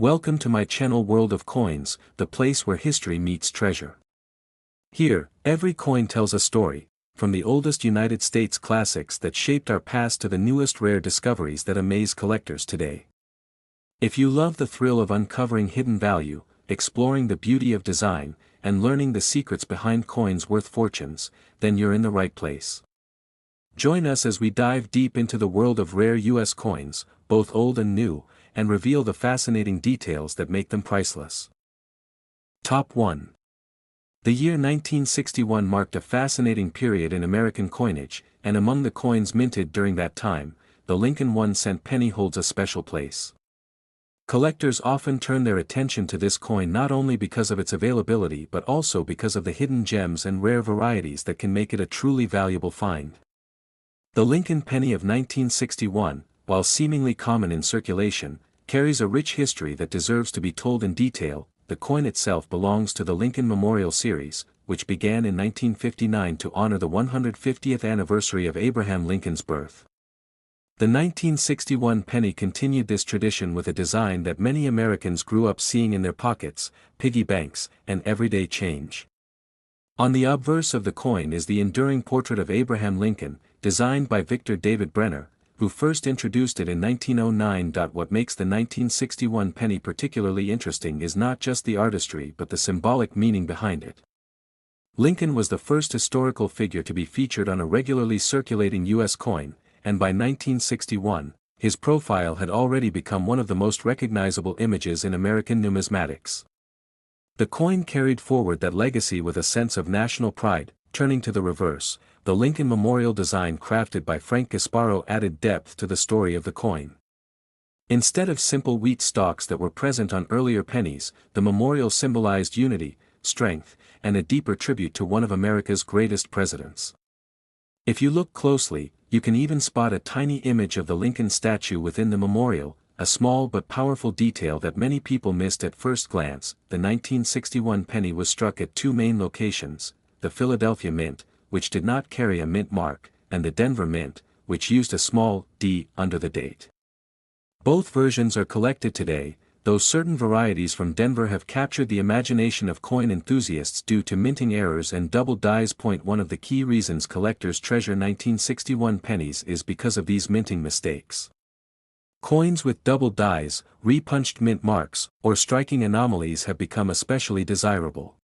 Welcome to my channel World of Coins, the place where history meets treasure. Here, every coin tells a story, from the oldest United States classics that shaped our past to the newest rare discoveries that amaze collectors today. If you love the thrill of uncovering hidden value, exploring the beauty of design, and learning the secrets behind coins worth fortunes, then you're in the right place. Join us as we dive deep into the world of rare U.S. coins, both old and new, and reveal the fascinating details that make them priceless. Top 1. The year 1961 marked a fascinating period in American coinage, and among the coins minted during that time, the Lincoln 1-cent penny holds a special place. Collectors often turn their attention to this coin not only because of its availability but also because of the hidden gems and rare varieties that can make it a truly valuable find. The Lincoln penny of 1961, while seemingly common in circulation, carries a rich history that deserves to be told in detail. The coin itself belongs to the Lincoln Memorial Series, which began in 1959 to honor the 150th anniversary of Abraham Lincoln's birth. The 1961 penny continued this tradition with a design that many Americans grew up seeing in their pockets: piggy banks, and everyday change. On the obverse of the coin is the enduring portrait of Abraham Lincoln, designed by Victor David Brenner, who first introduced it in 1909. What makes the 1961 penny particularly interesting is not just the artistry but the symbolic meaning behind it. Lincoln was the first historical figure to be featured on a regularly circulating U.S. coin, and by 1961, his profile had already become one of the most recognizable images in American numismatics. The coin carried forward that legacy with a sense of national pride. Turning to the reverse, the Lincoln Memorial design crafted by Frank Gasparo added depth to the story of the coin. Instead of simple wheat stalks that were present on earlier pennies, the memorial symbolized unity, strength, and a deeper tribute to one of America's greatest presidents. If you look closely, you can even spot a tiny image of the Lincoln statue within the memorial, a small but powerful detail that many people missed at first glance. The 1961 penny was struck at two main locations: the Philadelphia Mint, which did not carry a mint mark, and the Denver Mint, which used a small D under the date. Both versions are collected today, though certain varieties from Denver have captured the imagination of coin enthusiasts due to minting errors and double dies. One of the key reasons collectors treasure 1961 pennies is because of these minting mistakes. Coins with double dies, repunched mint marks, or striking anomalies have become especially desirable.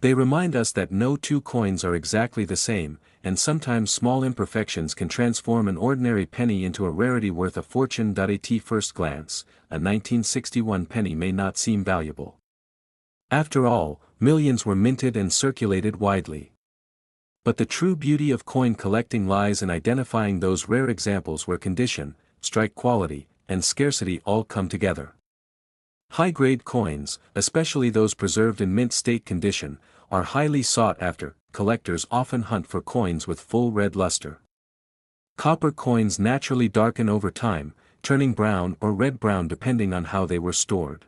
They remind us that no two coins are exactly the same, and sometimes small imperfections can transform an ordinary penny into a rarity worth a fortune. At first glance, a 1961 penny may not seem valuable. After all, millions were minted and circulated widely. But the true beauty of coin collecting lies in identifying those rare examples where condition, strike quality, and scarcity all come together. High-grade coins, especially those preserved in mint state condition, are highly sought after. Collectors often hunt for coins with full red luster. Copper coins naturally darken over time, turning brown or red-brown depending on how they were stored.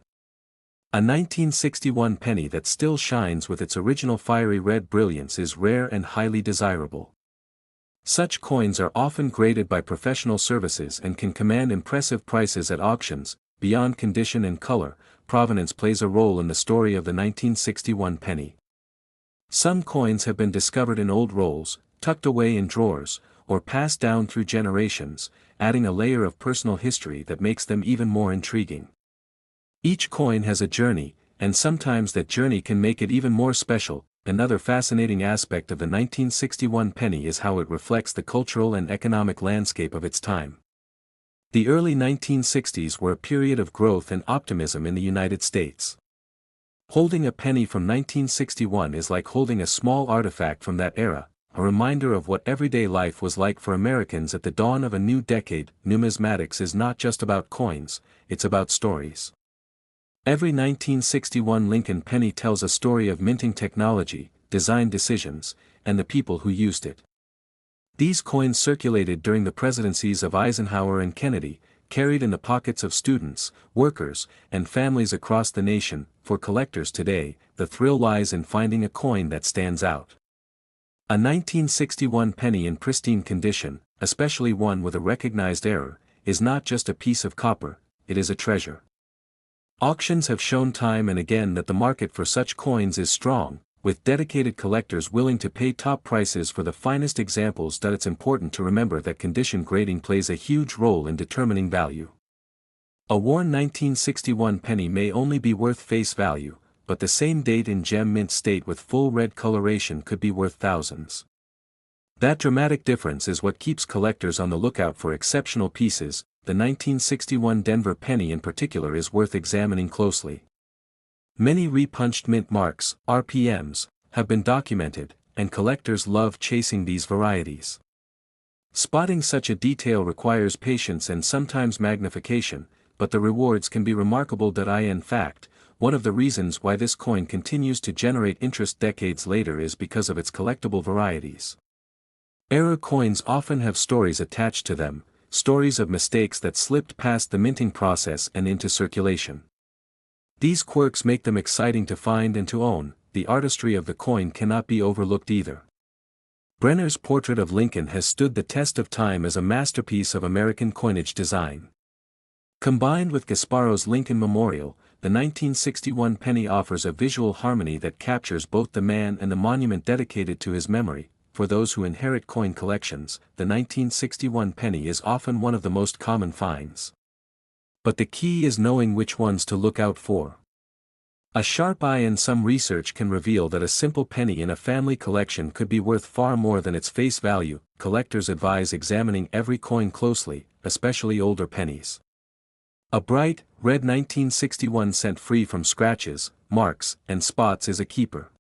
A 1961 penny that still shines with its original fiery red brilliance is rare and highly desirable. Such coins are often graded by professional services and can command impressive prices at auctions. Beyond condition and color, provenance plays a role in the story of the 1961 penny. Some coins have been discovered in old rolls, tucked away in drawers, or passed down through generations, adding a layer of personal history that makes them even more intriguing. Each coin has a journey, and sometimes that journey can make it even more special. Another fascinating aspect of the 1961 penny is how it reflects the cultural and economic landscape of its time. The early 1960s were a period of growth and optimism in the United States. Holding a penny from 1961 is like holding a small artifact from that era, a reminder of what everyday life was like for Americans at the dawn of a new decade. Numismatics is not just about coins, it's about stories. Every 1961 Lincoln penny tells a story of minting technology, design decisions, and the people who used it. These coins circulated during the presidencies of Eisenhower and Kennedy, carried in the pockets of students, workers, and families across the nation. For collectors today, the thrill lies in finding a coin that stands out. A 1961 penny in pristine condition, especially one with a recognized error, is not just a piece of copper, it is a treasure. Auctions have shown time and again that the market for such coins is strong, with dedicated collectors willing to pay top prices for the finest examples. It's important to remember that condition grading plays a huge role in determining value. A worn 1961 penny may only be worth face value, but the same date in gem mint state with full red coloration could be worth thousands. That dramatic difference is what keeps collectors on the lookout for exceptional pieces. The 1961 Denver penny in particular is worth examining closely. Many repunched mint marks, RPMs, have been documented, and collectors love chasing these varieties. Spotting such a detail requires patience and sometimes magnification, but the rewards can be remarkable. In fact, one of the reasons why this coin continues to generate interest decades later is because of its collectible varieties. Error coins often have stories attached to them, stories of mistakes that slipped past the minting process and into circulation. These quirks make them exciting to find and to own. The artistry of the coin cannot be overlooked either. Brenner's portrait of Lincoln has stood the test of time as a masterpiece of American coinage design. Combined with Gasparo's Lincoln Memorial, the 1961 penny offers a visual harmony that captures both the man and the monument dedicated to his memory. For those who inherit coin collections, the 1961 penny is often one of the most common finds. But the key is knowing which ones to look out for. A sharp eye and some research can reveal that a simple penny in a family collection could be worth far more than its face value. Collectors advise examining every coin closely, especially older pennies. A bright, red 1961 cent free from scratches, marks, and spots is a keeper.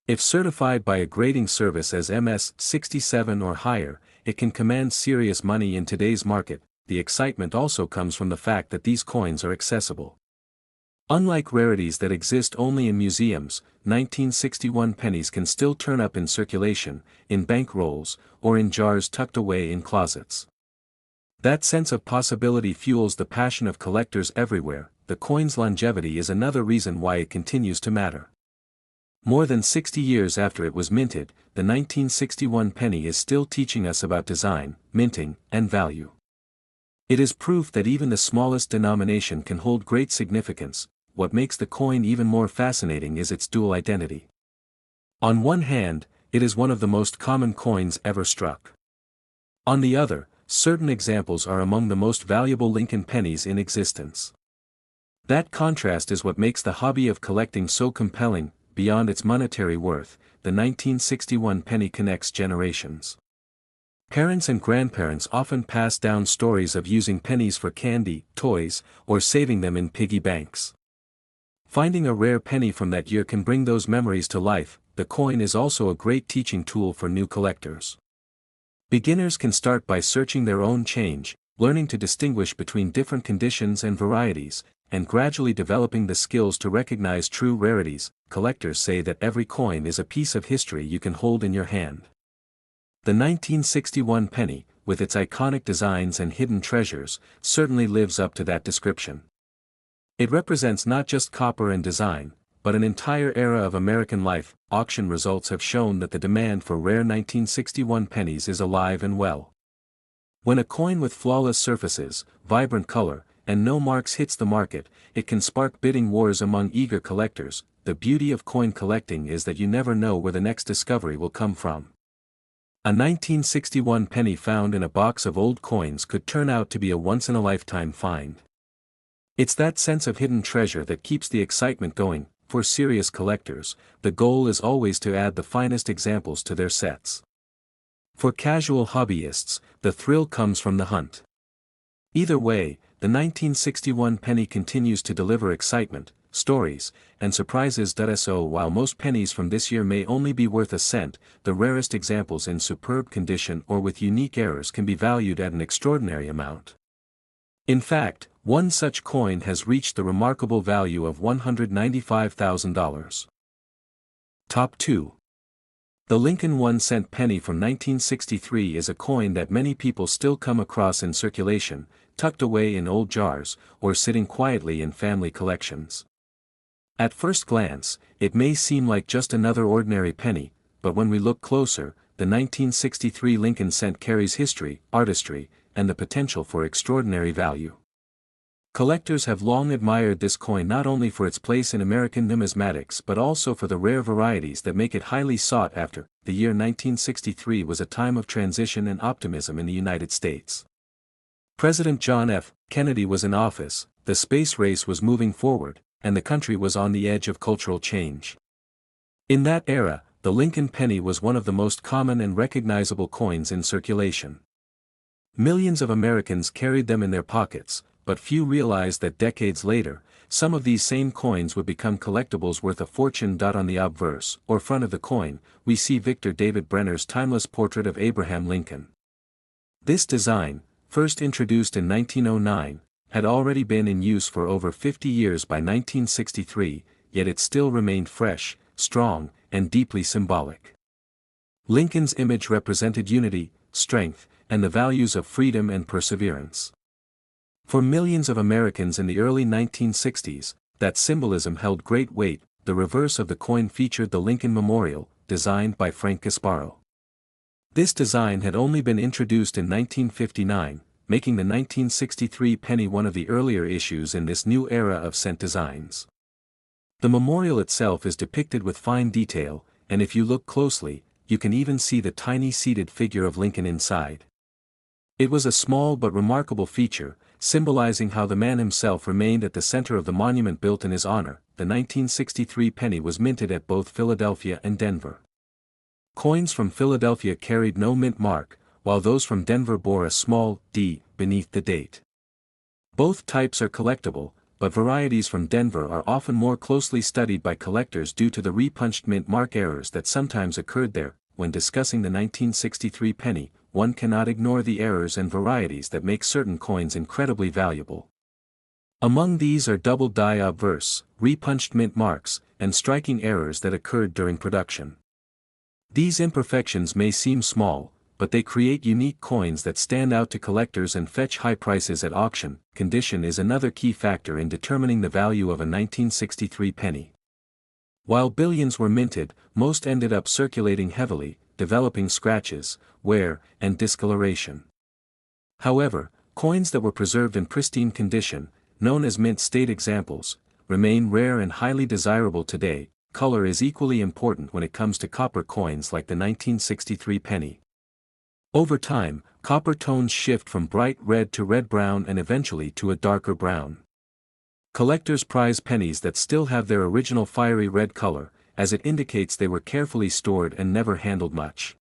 If certified by a grading service as MS-67 or higher, it can command serious money in today's market. The excitement also comes from the fact that these coins are accessible. Unlike rarities that exist only in museums, 1961 pennies can still turn up in circulation, in bank rolls, or in jars tucked away in closets. That sense of possibility fuels the passion of collectors everywhere. The coin's longevity is another reason why it continues to matter. More than 60 years after it was minted, the 1961 penny is still teaching us about design, minting, and value. It is proof that even the smallest denomination can hold great significance. What makes the coin even more fascinating is its dual identity. On one hand, it is one of the most common coins ever struck. On the other, certain examples are among the most valuable Lincoln pennies in existence. That contrast is what makes the hobby of collecting so compelling. Beyond its monetary worth, the 1961 penny connects generations. Parents and grandparents often pass down stories of using pennies for candy, toys, or saving them in piggy banks. Finding a rare penny from that year can bring those memories to life. The coin is also a great teaching tool for new collectors. Beginners can start by searching their own change, learning to distinguish between different conditions and varieties, and gradually developing the skills to recognize true rarities. Collectors say that every coin is a piece of history you can hold in your hand. The 1961 penny, with its iconic designs and hidden treasures, certainly lives up to that description. It represents not just copper and design, but an entire era of American life. Auction results have shown that the demand for rare 1961 pennies is alive and well. When a coin with flawless surfaces, vibrant color, and no marks hits the market, it can spark bidding wars among eager collectors. The beauty of coin collecting is that you never know where the next discovery will come from. A 1961 penny found in a box of old coins could turn out to be a once-in-a-lifetime find. It's that sense of hidden treasure that keeps the excitement going. For serious collectors, the goal is always to add the finest examples to their sets. For casual hobbyists, the thrill comes from the hunt. Either way, the 1961 penny continues to deliver excitement, stories, and surprises. So while most pennies from this year may only be worth a cent, the rarest examples in superb condition or with unique errors can be valued at an extraordinary amount. In fact, one such coin has reached the remarkable value of $195,000. Top 2. The Lincoln 1-cent penny from 1963 is a coin that many people still come across in circulation, tucked away in old jars, or sitting quietly in family collections. At first glance, it may seem like just another ordinary penny, but when we look closer, the 1963 Lincoln cent carries history, artistry, and the potential for extraordinary value. Collectors have long admired this coin not only for its place in American numismatics but also for the rare varieties that make it highly sought after. The year 1963 was a time of transition and optimism in the United States. President John F. Kennedy was in office, the space race was moving forward, and the country was on the edge of cultural change. In that era, the Lincoln penny was one of the most common and recognizable coins in circulation. Millions of Americans carried them in their pockets, but few realized that decades later, some of these same coins would become collectibles worth a fortune. On the obverse, or front of the coin, we see Victor David Brenner's timeless portrait of Abraham Lincoln. This design, first introduced in 1909, had already been in use for over 50 years by 1963, yet it still remained fresh, strong, and deeply symbolic. Lincoln's image represented unity, strength, and the values of freedom and perseverance. For millions of Americans in the early 1960s, that symbolism held great weight. The reverse of the coin featured the Lincoln Memorial, designed by Frank Gasparo. This design had only been introduced in 1959, making the 1963 penny one of the earlier issues in this new era of cent designs. The memorial itself is depicted with fine detail, and if you look closely, you can even see the tiny seated figure of Lincoln inside. It was a small but remarkable feature, symbolizing how the man himself remained at the center of the monument built in his honor. The 1963 penny was minted at both Philadelphia and Denver. Coins from Philadelphia carried no mint mark, while those from Denver bore a small D beneath the date. Both types are collectible, but varieties from Denver are often more closely studied by collectors due to the repunched mint mark errors that sometimes occurred there. When discussing the 1963 penny, one cannot ignore the errors and varieties that make certain coins incredibly valuable. Among these are double die obverse, repunched mint marks, and striking errors that occurred during production. These imperfections may seem small, but they create unique coins that stand out to collectors and fetch high prices at auction. Condition is another key factor in determining the value of a 1963 penny. While billions were minted, most ended up circulating heavily, developing scratches, wear, and discoloration. However, coins that were preserved in pristine condition, known as mint state examples, remain rare and highly desirable today. Color is equally important when it comes to copper coins like the 1963 penny. Over time, copper tones shift from bright red to red-brown and eventually to a darker brown. Collectors prize pennies that still have their original fiery red color, as it indicates they were carefully stored and never handled much.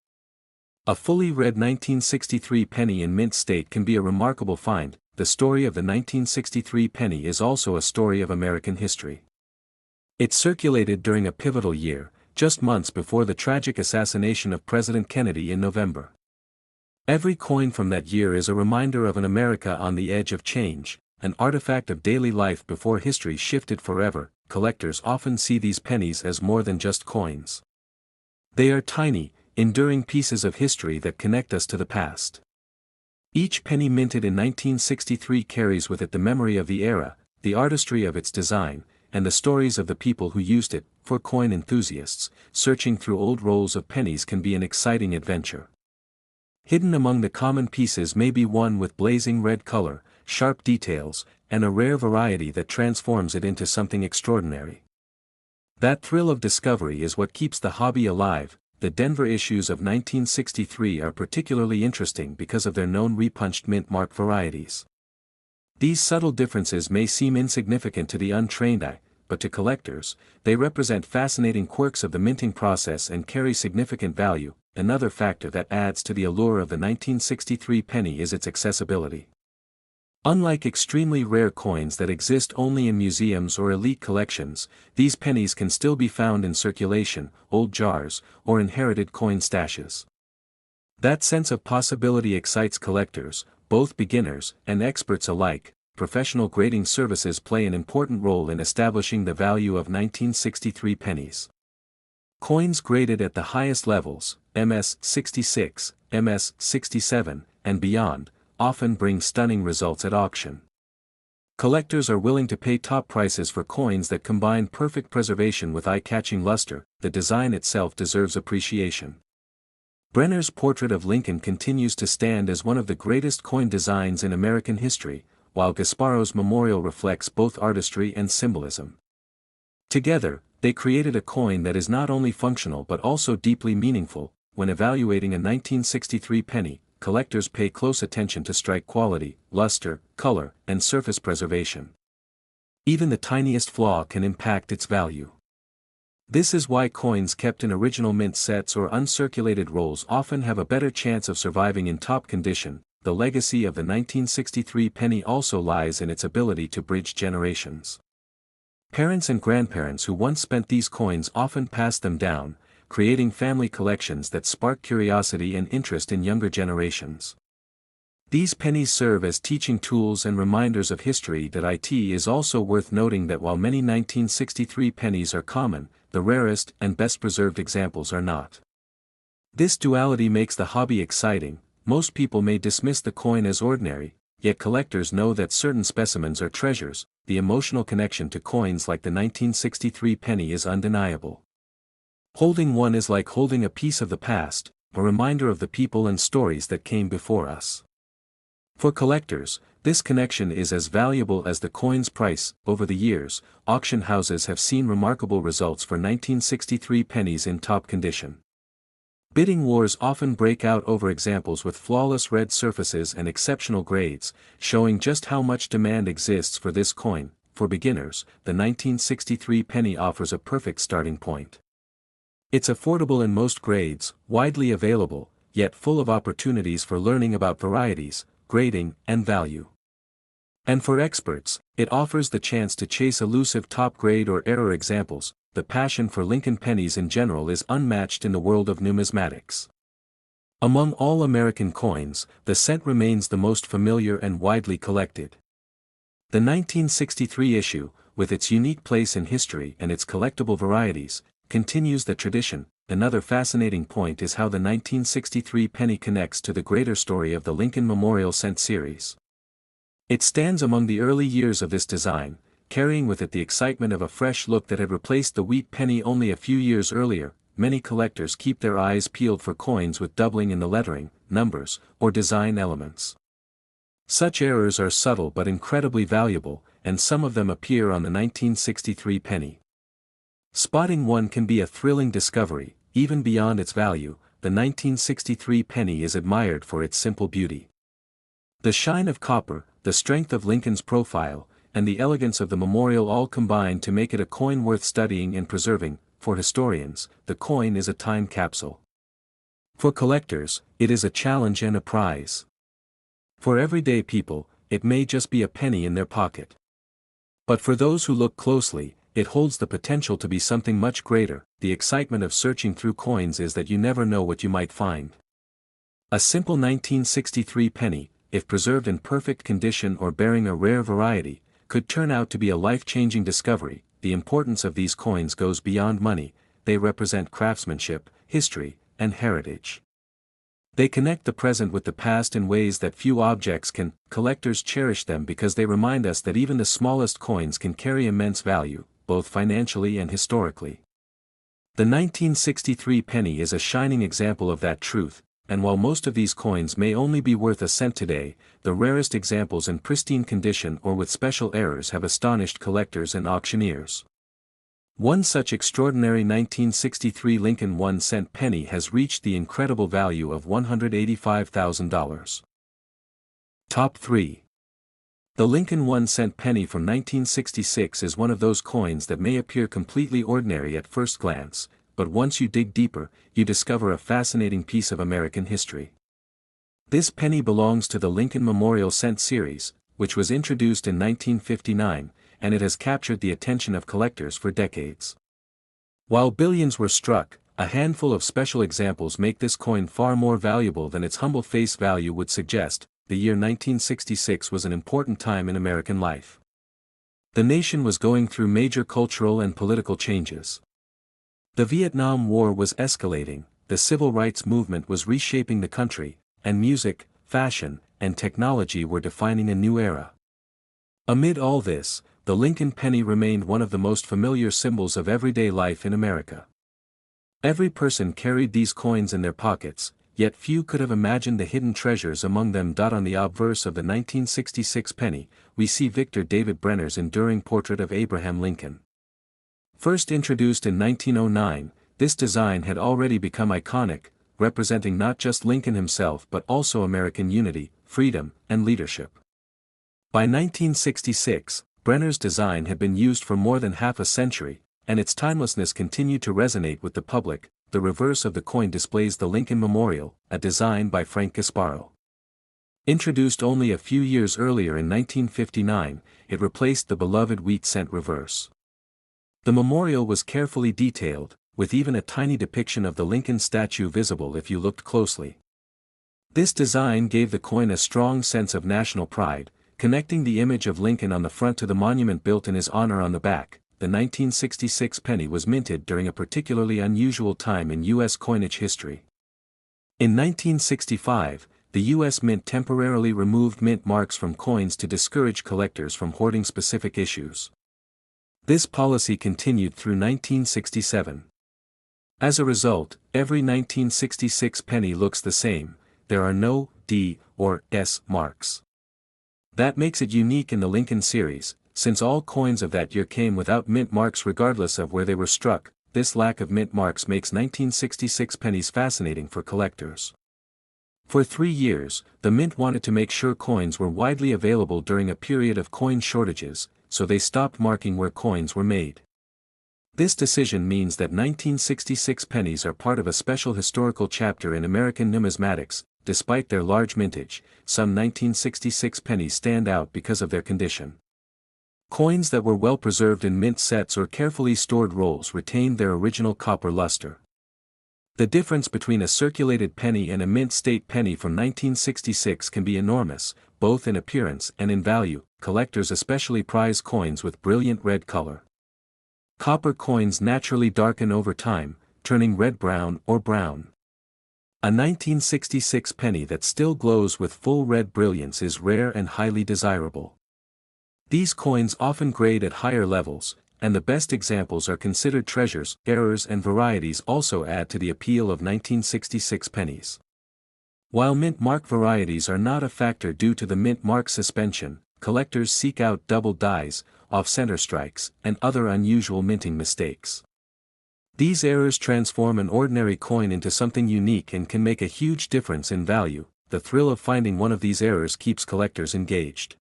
A fully red 1963 penny in mint state can be a remarkable find. The story of the 1963 penny is also a story of American history. It circulated during a pivotal year, just months before the tragic assassination of President Kennedy in November. Every coin from that year is a reminder of an America on the edge of change, an artifact of daily life before history shifted forever. Collectors often see these pennies as more than just coins. They are tiny, enduring pieces of history that connect us to the past. Each penny minted in 1963 carries with it the memory of the era, the artistry of its design, and the stories of the people who used it. For coin enthusiasts, searching through old rolls of pennies can be an exciting adventure. Hidden among the common pieces may be one with blazing red color, sharp details, and a rare variety that transforms it into something extraordinary. That thrill of discovery is what keeps the hobby alive. The Denver issues of 1963 are particularly interesting because of their known repunched mint mark varieties. These subtle differences may seem insignificant to the untrained eye, but to collectors, they represent fascinating quirks of the minting process and carry significant value. Another factor that adds to the allure of the 1963 penny is its accessibility. Unlike extremely rare coins that exist only in museums or elite collections, these pennies can still be found in circulation, old jars, or inherited coin stashes. That sense of possibility excites collectors, both beginners and experts alike. Professional grading services play an important role in establishing the value of 1963 pennies. Coins graded at the highest levels, MS 66, MS 67, and beyond, often bring stunning results at auction. Collectors are willing to pay top prices for coins that combine perfect preservation with eye-catching luster. The design itself deserves appreciation. Brenner's portrait of Lincoln continues to stand as one of the greatest coin designs in American history, while Gasparo's memorial reflects both artistry and symbolism. Together, they created a coin that is not only functional but also deeply meaningful. When evaluating a 1963 penny, collectors pay close attention to strike quality, luster, color, and surface preservation. Even the tiniest flaw can impact its value. This is why coins kept in original mint sets or uncirculated rolls often have a better chance of surviving in top condition. The legacy of the 1963 penny also lies in its ability to bridge generations. Parents and grandparents who once spent these coins often passed them down, creating family collections that spark curiosity and interest in younger generations. These pennies serve as teaching tools and reminders of history. It is also worth noting that while many 1963 pennies are common, the rarest and best preserved examples are not. This duality makes the hobby exciting. Most people may dismiss the coin as ordinary, yet collectors know that certain specimens are treasures. The emotional connection to coins like the 1963 penny is undeniable. Holding one is like holding a piece of the past, a reminder of the people and stories that came before us. For collectors, this connection is as valuable as the coin's price. Over the years, auction houses have seen remarkable results for 1963 pennies in top condition. Bidding wars often break out over examples with flawless red surfaces and exceptional grades, showing just how much demand exists for this coin. For beginners, the 1963 penny offers a perfect starting point. It's affordable in most grades, widely available, yet full of opportunities for learning about varieties, grading, and value. And for experts, it offers the chance to chase elusive top-grade or error examples. The passion for Lincoln pennies in general is unmatched in the world of numismatics. Among all American coins, the cent remains the most familiar and widely collected. The 1963 issue, with its unique place in history and its collectible varieties, continues the tradition. Another fascinating point is how the 1963 penny connects to the greater story of the Lincoln Memorial Cent series. It stands among the early years of this design, carrying with it the excitement of a fresh look that had replaced the wheat penny only a few years earlier. Many collectors keep their eyes peeled for coins with doubling in the lettering, numbers, or design elements. Such errors are subtle but incredibly valuable, and some of them appear on the 1963 penny. Spotting one can be a thrilling discovery. Even beyond its value, the 1963 penny is admired for its simple beauty. The shine of copper, the strength of Lincoln's profile, and the elegance of the memorial all combine to make it a coin worth studying and preserving. For historians, the coin is a time capsule. For collectors, it is a challenge and a prize. For everyday people, it may just be a penny in their pocket. But for those who look closely, it holds the potential to be something much greater. The excitement of searching through coins is that you never know what you might find. A simple 1963 penny, if preserved in perfect condition or bearing a rare variety, could turn out to be a life-changing discovery. The importance of these coins goes beyond money. They represent craftsmanship, history, and heritage. They connect the present with the past in ways that few objects can. Collectors cherish them because they remind us that even the smallest coins can carry immense value, both financially and historically. The 1963 penny is a shining example of that truth, and while most of these coins may only be worth a cent today, the rarest examples in pristine condition or with special errors have astonished collectors and auctioneers. One such extraordinary 1963 Lincoln 1-cent penny has reached the incredible value of $185,000. Top 3. The Lincoln 1-cent penny from 1966 is one of those coins that may appear completely ordinary at first glance, but once you dig deeper, you discover a fascinating piece of American history. This penny belongs to the Lincoln Memorial Cent series, which was introduced in 1959, and it has captured the attention of collectors for decades. While billions were struck, a handful of special examples make this coin far more valuable than its humble face value would suggest. The year 1966 was an important time in American life. The nation was going through major cultural and political changes. The Vietnam War was escalating, the civil rights movement was reshaping the country, and music, fashion, and technology were defining a new era. Amid all this, the Lincoln penny remained one of the most familiar symbols of everyday life in America. Every person carried these coins in their pockets, yet few could have imagined the hidden treasures among them. On the obverse of the 1966 penny, we see Victor David Brenner's enduring portrait of Abraham Lincoln. First introduced in 1909, this design had already become iconic, representing not just Lincoln himself but also American unity, freedom, and leadership. By 1966, Brenner's design had been used for more than half a century, and its timelessness continued to resonate with the public. The reverse of the coin displays the Lincoln Memorial, a design by Frank Gasparro. Introduced only a few years earlier in 1959, it replaced the beloved wheat cent reverse. The memorial was carefully detailed, with even a tiny depiction of the Lincoln statue visible if you looked closely. This design gave the coin a strong sense of national pride, connecting the image of Lincoln on the front to the monument built in his honor on the back. The 1966 penny was minted during a particularly unusual time in U.S. coinage history. In 1965, the U.S. Mint temporarily removed mint marks from coins to discourage collectors from hoarding specific issues. This policy continued through 1967. As a result, every 1966 penny looks the same. There are no D or S marks. That makes it unique in the Lincoln series, since all coins of that year came without mint marks regardless of where they were struck. This lack of mint marks makes 1966 pennies fascinating for collectors. For 3 years, the Mint wanted to make sure coins were widely available during a period of coin shortages, so they stopped marking where coins were made. This decision means that 1966 pennies are part of a special historical chapter in American numismatics. Despite their large mintage, some 1966 pennies stand out because of their condition. Coins that were well preserved in mint sets or carefully stored rolls retained their original copper luster. The difference between a circulated penny and a mint state penny from 1966 can be enormous, both in appearance and in value. Collectors especially prize coins with brilliant red color. Copper coins naturally darken over time, turning red-brown or brown. A 1966 penny that still glows with full red brilliance is rare and highly desirable. These coins often grade at higher levels, and the best examples are considered treasures. Errors and varieties also add to the appeal of 1966 pennies. While mint mark varieties are not a factor due to the mint mark suspension, collectors seek out double dies, off-center strikes, and other unusual minting mistakes. These errors transform an ordinary coin into something unique and can make a huge difference in value. The thrill of finding one of these errors keeps collectors engaged.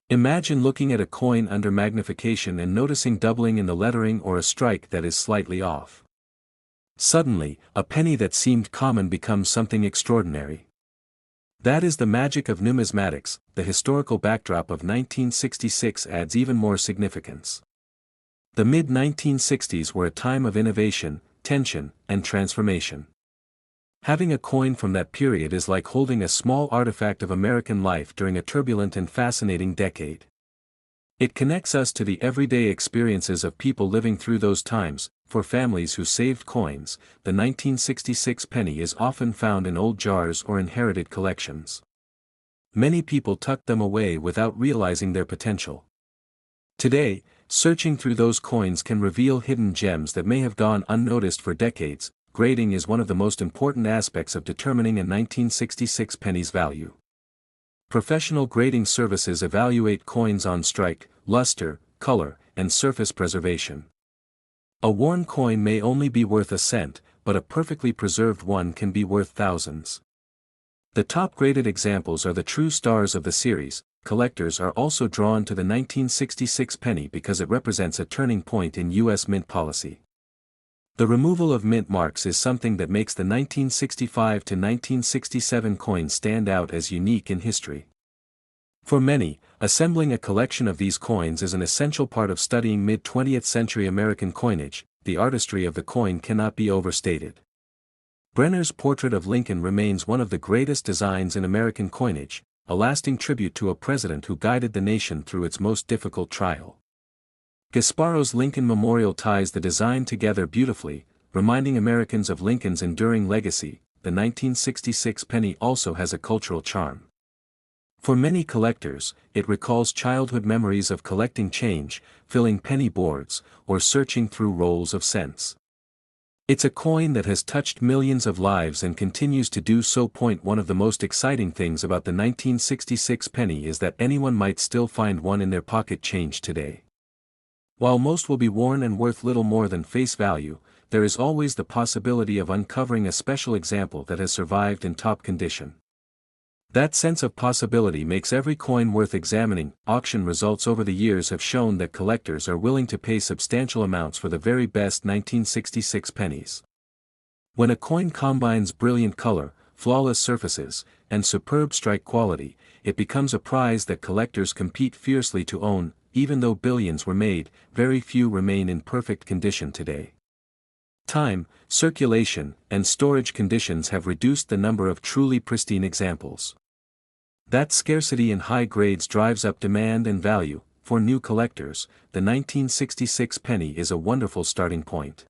Imagine looking at a coin under magnification and noticing doubling in the lettering or a strike that is slightly off. Suddenly, a penny that seemed common becomes something extraordinary. That is the magic of numismatics. The historical backdrop of 1966 adds even more significance. The mid-1960s were a time of innovation, tension, and transformation. Having a coin from that period is like holding a small artifact of American life during a turbulent and fascinating decade. It connects us to the everyday experiences of people living through those times. For families who saved coins, the 1966 penny is often found in old jars or inherited collections. Many people tucked them away without realizing their potential. Today, searching through those coins can reveal hidden gems that may have gone unnoticed for decades. Grading is one of the most important aspects of determining a 1966 penny's value. Professional grading services evaluate coins on strike, luster, color, and surface preservation. A worn coin may only be worth a cent, but a perfectly preserved one can be worth thousands. The top graded examples are the true stars of the series. Collectors are also drawn to the 1966 penny because it represents a turning point in U.S. mint policy. The removal of mint marks is something that makes the 1965 to 1967 coin stand out as unique in history. For many, assembling a collection of these coins is an essential part of studying mid-20th century American coinage. The artistry of the coin cannot be overstated. Brenner's portrait of Lincoln remains one of the greatest designs in American coinage, a lasting tribute to a president who guided the nation through its most difficult trial. Gasparro's Lincoln Memorial ties the design together beautifully, reminding Americans of Lincoln's enduring legacy. The 1966 penny also has a cultural charm. For many collectors, it recalls childhood memories of collecting change, filling penny boards, or searching through rolls of cents. It's a coin that has touched millions of lives and continues to do so. One of the most exciting things about the 1966 penny is that anyone might still find one in their pocket change today. While most will be worn and worth little more than face value, there is always the possibility of uncovering a special example that has survived in top condition. That sense of possibility makes every coin worth examining. Auction results over the years have shown that collectors are willing to pay substantial amounts for the very best 1966 pennies. When a coin combines brilliant color, flawless surfaces, and superb strike quality, it becomes a prize that collectors compete fiercely to own. Even though billions were made, very few remain in perfect condition today. Time, circulation, and storage conditions have reduced the number of truly pristine examples. That scarcity in high grades drives up demand and value. For new collectors, the 1966 penny is a wonderful starting point.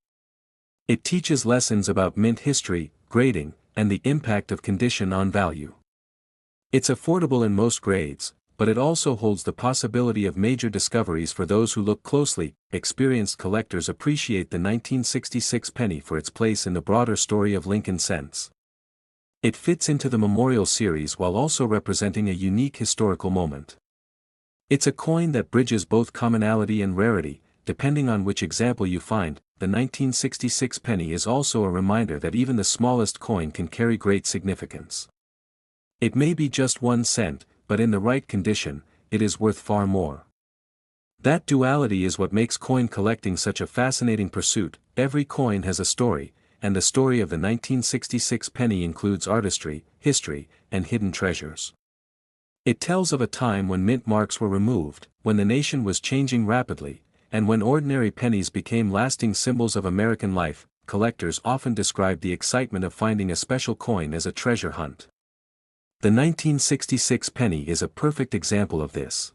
It teaches lessons about mint history, grading, and the impact of condition on value. It's affordable in most grades, but it also holds the possibility of major discoveries for those who look closely. Experienced collectors appreciate the 1966 penny for its place in the broader story of Lincoln cents. It fits into the memorial series while also representing a unique historical moment. It's a coin that bridges both commonality and rarity, depending on which example you find. The 1966 penny is also a reminder that even the smallest coin can carry great significance. It may be just 1 cent, but in the right condition, it is worth far more. That duality is what makes coin collecting such a fascinating pursuit. Every coin has a story, and the story of the 1966 penny includes artistry, history, and hidden treasures. It tells of a time when mint marks were removed, when the nation was changing rapidly, and when ordinary pennies became lasting symbols of American life. Collectors often describe the excitement of finding a special coin as a treasure hunt. The 1966 penny is a perfect example of this.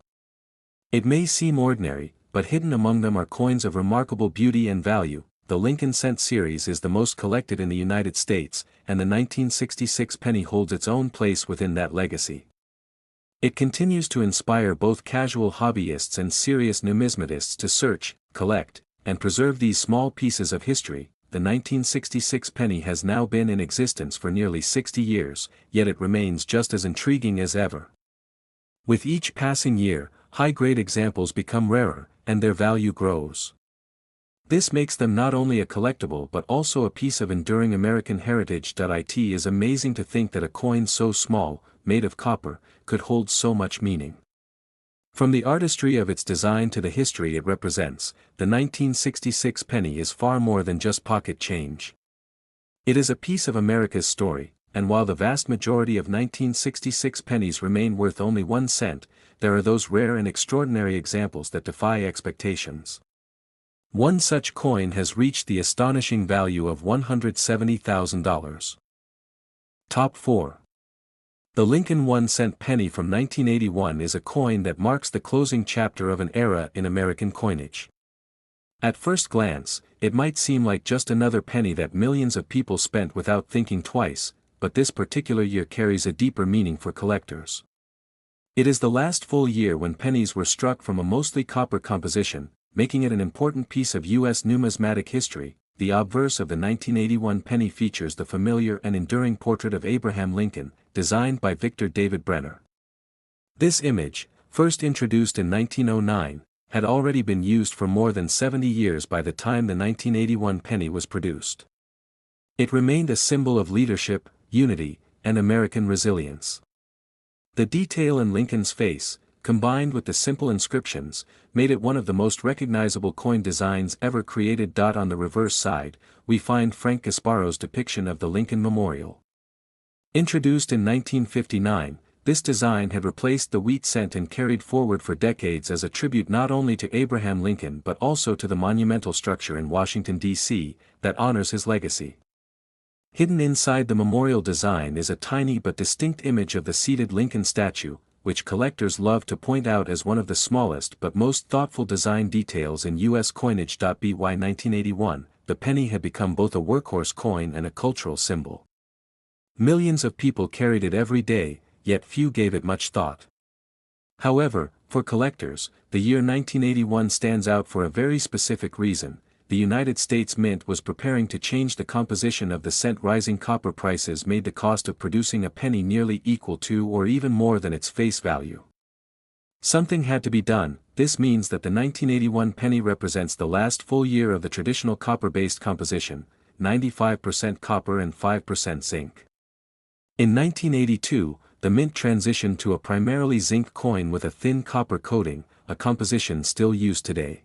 It may seem ordinary, but hidden among them are coins of remarkable beauty and value. The Lincoln cent series is the most collected in the United States, and the 1966 penny holds its own place within that legacy. It continues to inspire both casual hobbyists and serious numismatists to search, collect, and preserve these small pieces of history. The 1966 penny has now been in existence for nearly 60 years, yet it remains just as intriguing as ever. With each passing year, high-grade examples become rarer, and their value grows. This makes them not only a collectible but also a piece of enduring American heritage. It is amazing to think that a coin so small, made of copper, could hold so much meaning. From the artistry of its design to the history it represents, the 1966 penny is far more than just pocket change. It is a piece of America's story, and while the vast majority of 1966 pennies remain worth only 1 cent, there are those rare and extraordinary examples that defy expectations. One such coin has reached the astonishing value of $170,000. Top 4. The Lincoln 1-cent penny from 1981 is a coin that marks the closing chapter of an era in American coinage. At first glance, it might seem like just another penny that millions of people spent without thinking twice, but this particular year carries a deeper meaning for collectors. It is the last full year when pennies were struck from a mostly copper composition, making it an important piece of U.S. numismatic history. The obverse of the 1981 penny features the familiar and enduring portrait of Abraham Lincoln, designed by Victor David Brenner. This image, first introduced in 1909, had already been used for more than 70 years by the time the 1981 penny was produced. It remained a symbol of leadership, unity, and American resilience. The detail in Lincoln's face, combined with the simple inscriptions, made it one of the most recognizable coin designs ever created. On the reverse side, we find Frank Gasparo's depiction of the Lincoln Memorial. Introduced in 1959, this design had replaced the wheat cent and carried forward for decades as a tribute not only to Abraham Lincoln but also to the monumental structure in Washington, D.C., that honors his legacy. Hidden inside the memorial design is a tiny but distinct image of the seated Lincoln statue, which collectors love to point out as one of the smallest but most thoughtful design details in U.S. coinage. By 1981, the penny had become both a workhorse coin and a cultural symbol. Millions of people carried it every day, yet few gave it much thought. However, for collectors, the year 1981 stands out for a very specific reason. the United States Mint was preparing to change the composition of the cent. Rising copper prices made the cost of producing a penny nearly equal to or even more than its face value. Something had to be done. This means that the 1981 penny represents the last full year of the traditional copper-based composition, 95% copper and 5% zinc. In 1982, the mint transitioned to a primarily zinc coin with a thin copper coating, a composition still used today.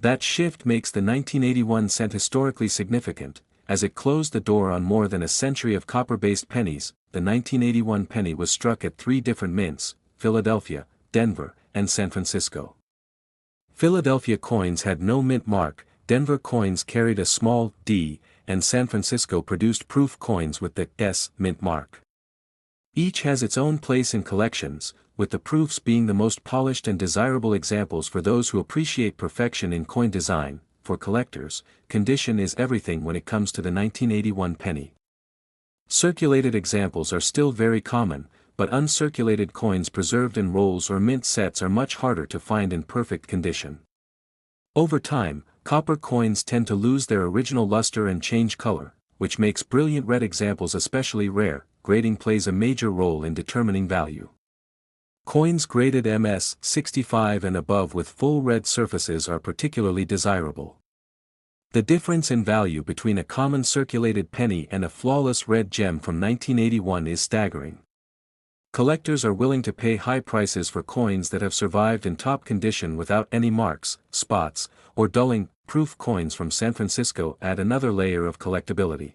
That shift makes the 1981 cent historically significant, as it closed the door on more than a century of copper-based pennies. The 1981 penny was struck at 3 different mints: Philadelphia, Denver, and San Francisco. Philadelphia coins had no mint mark, Denver coins carried a small D, and San Francisco produced proof coins with the S mint mark. Each has its own place in collections, with the proofs being the most polished and desirable examples for those who appreciate perfection in coin design. For collectors, condition is everything when it comes to the 1981 penny. Circulated examples are still very common, but uncirculated coins preserved in rolls or mint sets are much harder to find in perfect condition. Over time, copper coins tend to lose their original luster and change color, which makes brilliant red examples especially rare. Grading plays a major role in determining value. Coins graded MS 65 and above with full red surfaces are particularly desirable. The difference in value between a common circulated penny and a flawless red gem from 1981 is staggering. Collectors are willing to pay high prices for coins that have survived in top condition without any marks, spots, or dulling. Proof coins from San Francisco add another layer of collectability.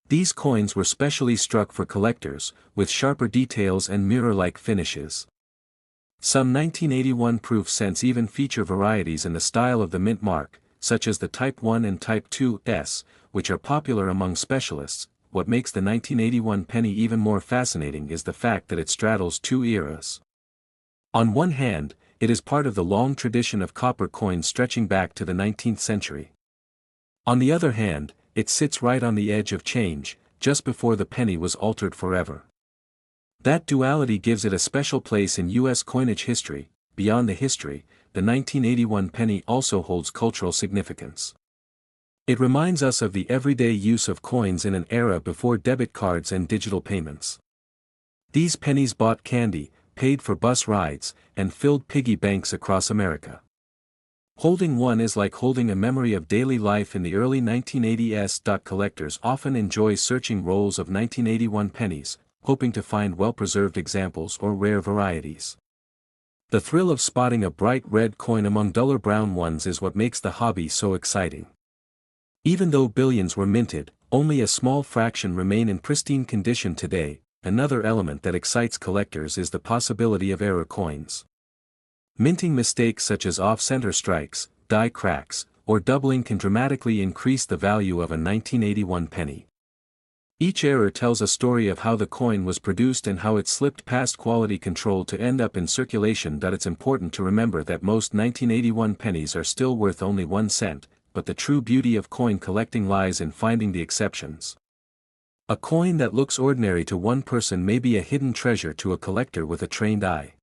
These coins were specially struck for collectors, with sharper details and mirror-like finishes. Some 1981 proof cents even feature varieties in the style of the mint mark, such as the Type 1 and Type 2s, which are popular among specialists. What makes the 1981 penny even more fascinating is the fact that it straddles 2 eras. On one hand, it is part of the long tradition of copper coins stretching back to the 19th century. On the other hand, it sits right on the edge of change, just before the penny was altered forever. That duality gives it a special place in U.S. coinage history. Beyond the history, the 1981 penny also holds cultural significance. It reminds us of the everyday use of coins in an era before debit cards and digital payments. These pennies bought candy, paid for bus rides, and filled piggy banks across America. Holding one is like holding a memory of daily life in the early 1980s. Collectors often enjoy searching rolls of 1981 pennies, hoping to find well-preserved examples or rare varieties. The thrill of spotting a bright red coin among duller brown ones is what makes the hobby so exciting. Even though billions were minted, only a small fraction remain in pristine condition today. Another element that excites collectors is the possibility of error coins. Minting mistakes such as off-center strikes, die cracks, or doubling can dramatically increase the value of a 1981 penny. Each error tells a story of how the coin was produced and how it slipped past quality control to end up in circulation. It's important to remember that most 1981 pennies are still worth only 1 cent, but the true beauty of coin collecting lies in finding the exceptions. A coin that looks ordinary to one person may be a hidden treasure to a collector with a trained eye.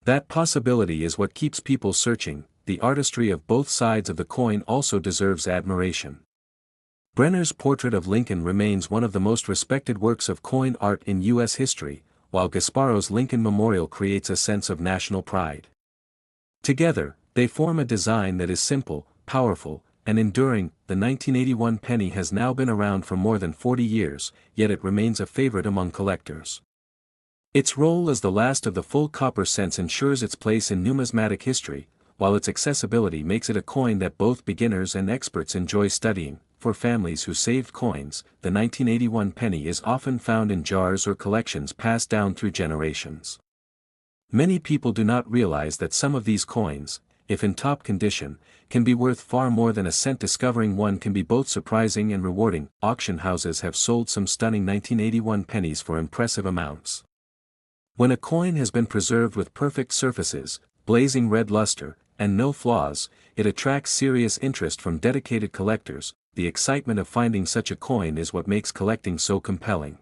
That possibility is what keeps people searching. The artistry of both sides of the coin also deserves admiration. Brenner's portrait of Lincoln remains one of the most respected works of coin art in U.S. history, while Gasparo's Lincoln Memorial creates a sense of national pride. Together, they form a design that is simple, powerful, and enduring. The 1981 penny has now been around for more than 40 years, yet it remains a favorite among collectors. Its role as the last of the full copper cents ensures its place in numismatic history, while its accessibility makes it a coin that both beginners and experts enjoy studying. For families who saved coins, the 1981 penny is often found in jars or collections passed down through generations. Many people do not realize that some of these coins, if in top condition, can be worth far more than a cent. Discovering one can be both surprising and rewarding. Auction houses have sold some stunning 1981 pennies for impressive amounts. When a coin has been preserved with perfect surfaces, blazing red luster, and no flaws, it attracts serious interest from dedicated collectors. The excitement of finding such a coin is what makes collecting so compelling.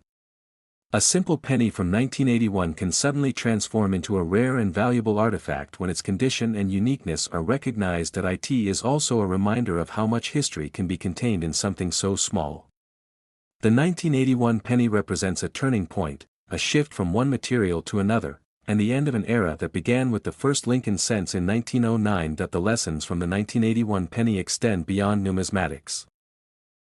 A simple penny from 1981 can suddenly transform into a rare and valuable artifact when its condition and uniqueness are recognized. It is also a reminder of how much history can be contained in something so small. The 1981 penny represents a turning point, a shift from one material to another, and the end of an era that began with the first Lincoln cents in 1909. The lessons from the 1981 penny extend beyond numismatics.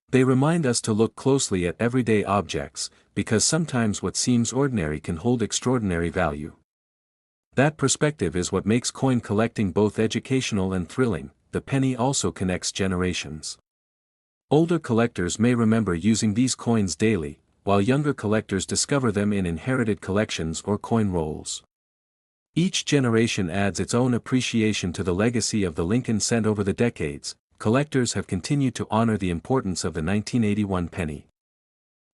They remind us to look closely at everyday objects, because sometimes what seems ordinary can hold extraordinary value. That perspective is what makes coin collecting both educational and thrilling. The penny also connects generations. Older collectors may remember using these coins daily, while younger collectors discover them in inherited collections or coin rolls. Each generation adds its own appreciation to the legacy of the Lincoln cent. Over the decades, collectors have continued to honor the importance of the 1981 penny.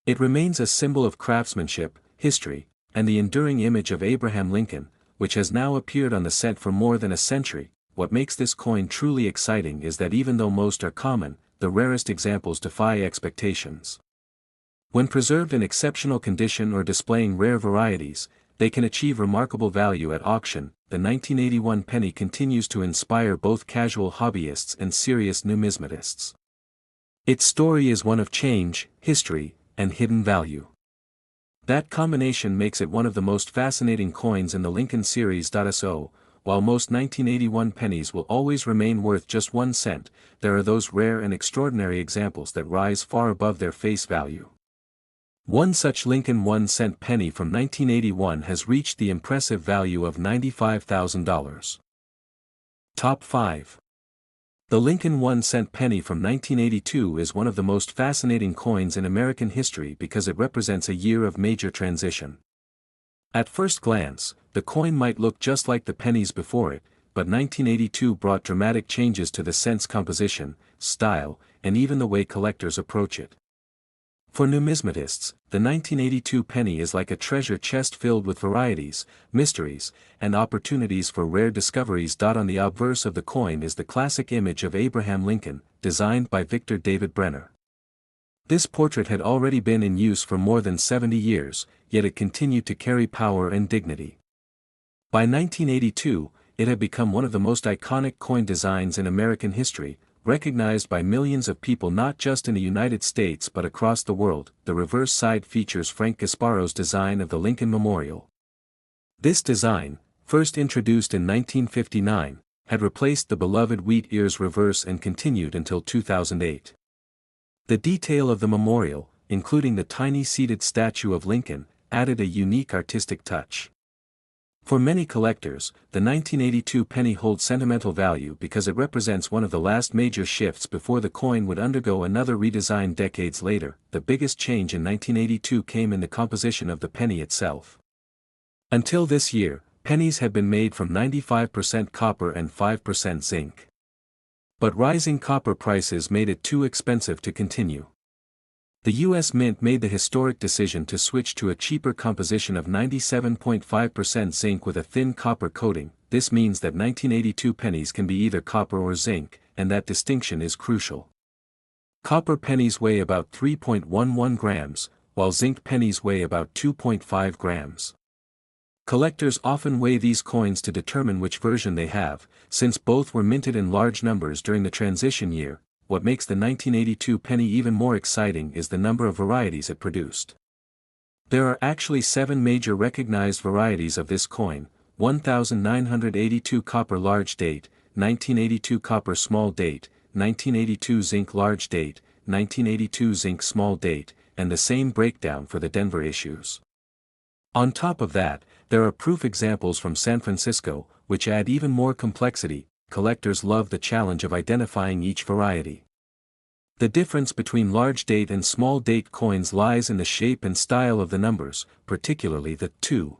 It remains a symbol of craftsmanship, history, and the enduring image of Abraham Lincoln, which has now appeared on the cent for more than a century. What makes this coin truly exciting is that even though most are common, the rarest examples defy expectations. When preserved in exceptional condition or displaying rare varieties, they can achieve remarkable value at auction. The 1981 penny continues to inspire both casual hobbyists and serious numismatists. Its story is one of change, history, and hidden value. That combination makes it one of the most fascinating coins in the Lincoln series. So, while most 1981 pennies will always remain worth just 1 cent, there are those rare and extraordinary examples that rise far above their face value. One such Lincoln 1 cent penny from 1981 has reached the impressive value of $95,000. Top 5. The Lincoln 1 cent penny from 1982 is one of the most fascinating coins in American history because it represents a year of major transition. At first glance, the coin might look just like the pennies before it, but 1982 brought dramatic changes to the cent's composition, style, and even the way collectors approach it. For numismatists, the 1982 penny is like a treasure chest filled with varieties, mysteries, and opportunities for rare discoveries. On the obverse of the coin is the classic image of Abraham Lincoln, designed by Victor David Brenner. This portrait had already been in use for more than 70 years, yet it continued to carry power and dignity. By 1982, it had become one of the most iconic coin designs in American history, recognized by millions of people not just in the United States but across the world. The reverse side features Frank Gasparo's design of the Lincoln Memorial. This design, first introduced in 1959, had replaced the beloved wheat ears reverse and continued until 2008. The detail of the memorial, including the tiny seated statue of Lincoln, added a unique artistic touch. For many collectors, the 1982 penny holds sentimental value because it represents one of the last major shifts before the coin would undergo another redesign decades later. The biggest change in 1982 came in the composition of the penny itself. Until this year, pennies had been made from 95% copper and 5% zinc. But rising copper prices made it too expensive to continue. The U.S. Mint made the historic decision to switch to a cheaper composition of 97.5% zinc with a thin copper coating. This means that 1982 pennies can be either copper or zinc, and that distinction is crucial. Copper pennies weigh about 3.11 grams, while zinc pennies weigh about 2.5 grams. Collectors often weigh these coins to determine which version they have, since both were minted in large numbers during the transition year. What makes the 1982 penny even more exciting is the number of varieties it produced. There are actually 7 major recognized varieties of this coin: 1982 copper large date, 1982 copper small date, 1982 zinc large date, 1982 zinc small date, and the same breakdown for the Denver issues. On top of that, there are proof examples from San Francisco, which add even more complexity. Collectors love the challenge of identifying each variety. The difference between large date and small date coins lies in the shape and style of the numbers, particularly the 2.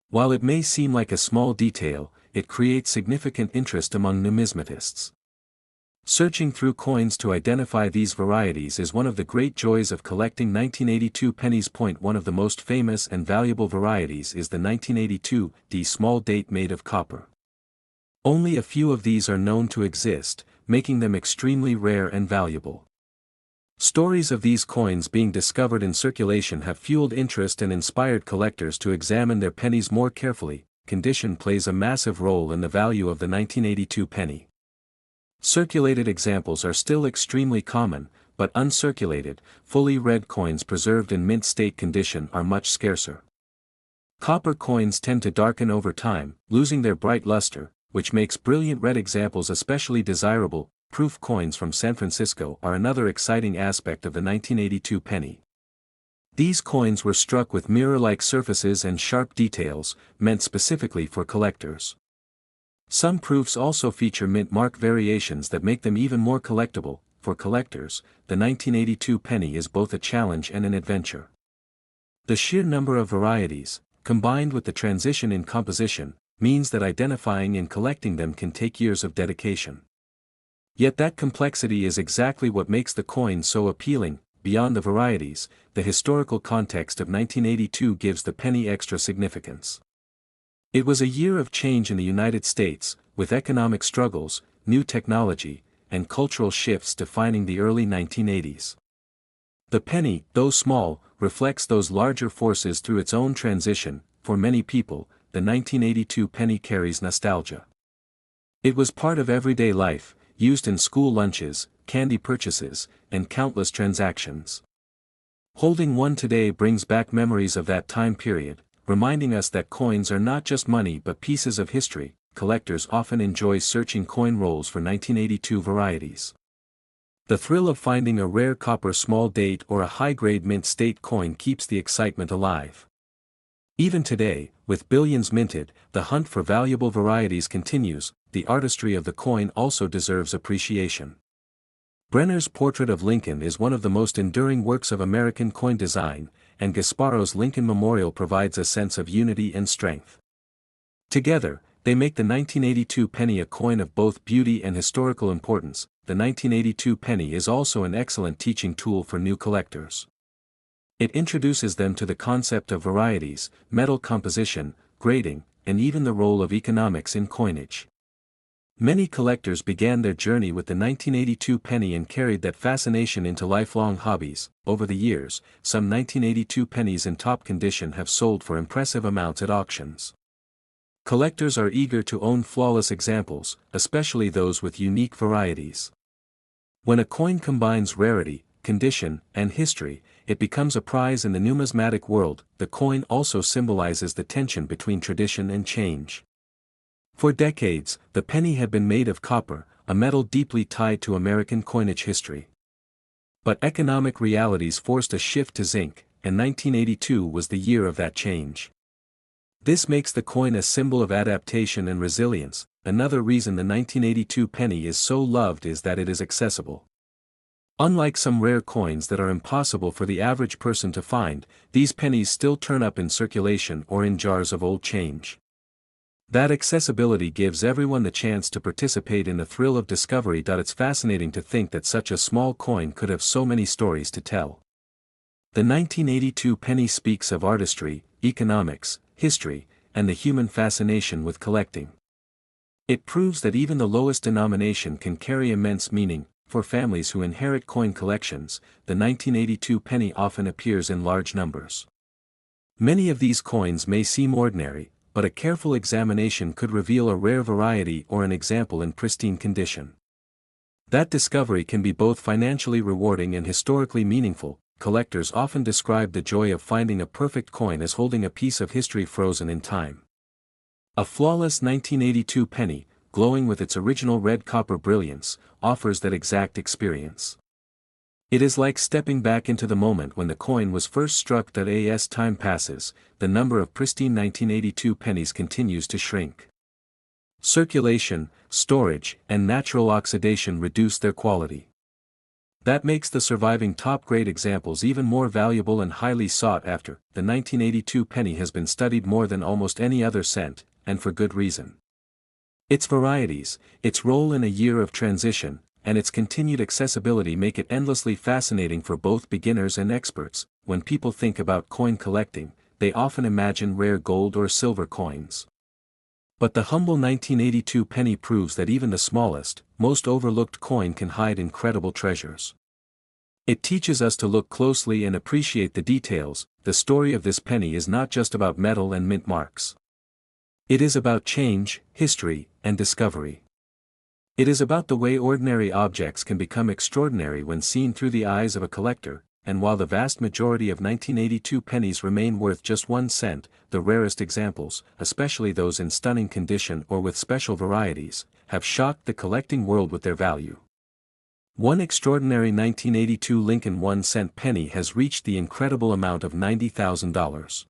While it may seem like a small detail, it creates significant interest among numismatists. Searching through coins to identify these varieties is one of the great joys of collecting 1982 pennies. One of the most famous and valuable varieties is the 1982 D small date made of copper. Only a few of these are known to exist, making them extremely rare and valuable. Stories of these coins being discovered in circulation have fueled interest and inspired collectors to examine their pennies more carefully. Condition plays a massive role in the value of the 1982 penny. Circulated examples are still extremely common, but uncirculated, fully red coins preserved in mint state condition are much scarcer. Copper coins tend to darken over time, losing their bright luster, which makes brilliant red examples especially desirable. Proof coins from San Francisco are another exciting aspect of the 1982 penny. These coins were struck with mirror-like surfaces and sharp details, meant specifically for collectors. Some proofs also feature mint mark variations that make them even more collectible. For collectors, the 1982 penny is both a challenge and an adventure. The sheer number of varieties, combined with the transition in composition, means that identifying and collecting them can take years of dedication. Yet that complexity is exactly what makes the coin so appealing. Beyond the varieties, the historical context of 1982 gives the penny extra significance. It was a year of change in the United States, with economic struggles, new technology, and cultural shifts defining the early 1980s. The penny, though small, reflects those larger forces through its own transition. For many people, the 1982 penny carries nostalgia. It was part of everyday life, used in school lunches, candy purchases, and countless transactions. Holding one today brings back memories of that time period, reminding us that coins are not just money but pieces of history. Collectors often enjoy searching coin rolls for 1982 varieties. The thrill of finding a rare copper small date or a high-grade mint state coin keeps the excitement alive. Even today, with billions minted, the hunt for valuable varieties continues. The artistry of the coin also deserves appreciation. Brenner's portrait of Lincoln is one of the most enduring works of American coin design, and Gasparo's Lincoln Memorial provides a sense of unity and strength. Together, they make the 1982 penny a coin of both beauty and historical importance. The 1982 penny is also an excellent teaching tool for new collectors. It introduces them to the concept of varieties, metal composition, grading, and even the role of economics in coinage. Many collectors began their journey with the 1982 penny and carried that fascination into lifelong hobbies. Over the years, some 1982 pennies in top condition have sold for impressive amounts at auctions. Collectors are eager to own flawless examples, especially those with unique varieties. When a coin combines rarity, condition, and history, it becomes a prize in the numismatic world. The coin also symbolizes the tension between tradition and change. For decades, the penny had been made of copper, a metal deeply tied to American coinage history. But economic realities forced a shift to zinc, and 1982 was the year of that change. This makes the coin a symbol of adaptation and resilience. Another reason the 1982 penny is so loved is that it is accessible. Unlike some rare coins that are impossible for the average person to find, these pennies still turn up in circulation or in jars of old change. That accessibility gives everyone the chance to participate in the thrill of discovery. It's fascinating to think that such a small coin could have so many stories to tell. The 1982 penny speaks of artistry, economics, history, and the human fascination with collecting. It proves that even the lowest denomination can carry immense meaning. For families who inherit coin collections, the 1982 penny often appears in large numbers. Many of these coins may seem ordinary, but a careful examination could reveal a rare variety or an example in pristine condition. That discovery can be both financially rewarding and historically meaningful. Collectors often describe the joy of finding a perfect coin as holding a piece of history frozen in time. A flawless 1982 penny, glowing with its original red copper brilliance, offers that exact experience. It is like stepping back into the moment when the coin was first struck. As time passes, the number of pristine 1982 pennies continues to shrink. Circulation, storage, and natural oxidation reduce their quality. That makes the surviving top-grade examples even more valuable and highly sought after. The 1982 penny has been studied more than almost any other cent, and for good reason. Its varieties, its role in a year of transition, and its continued accessibility make it endlessly fascinating for both beginners and experts. When people think about coin collecting, they often imagine rare gold or silver coins. But the humble 1982 penny proves that even the smallest, most overlooked coin can hide incredible treasures. It teaches us to look closely and appreciate the details. The story of this penny is not just about metal and mint marks. It is about change, history, and discovery. It is about the way ordinary objects can become extraordinary when seen through the eyes of a collector, and while the vast majority of 1982 pennies remain worth just 1 cent, the rarest examples, especially those in stunning condition or with special varieties, have shocked the collecting world with their value. One extraordinary 1982 Lincoln 1-cent penny has reached the incredible amount of $90,000.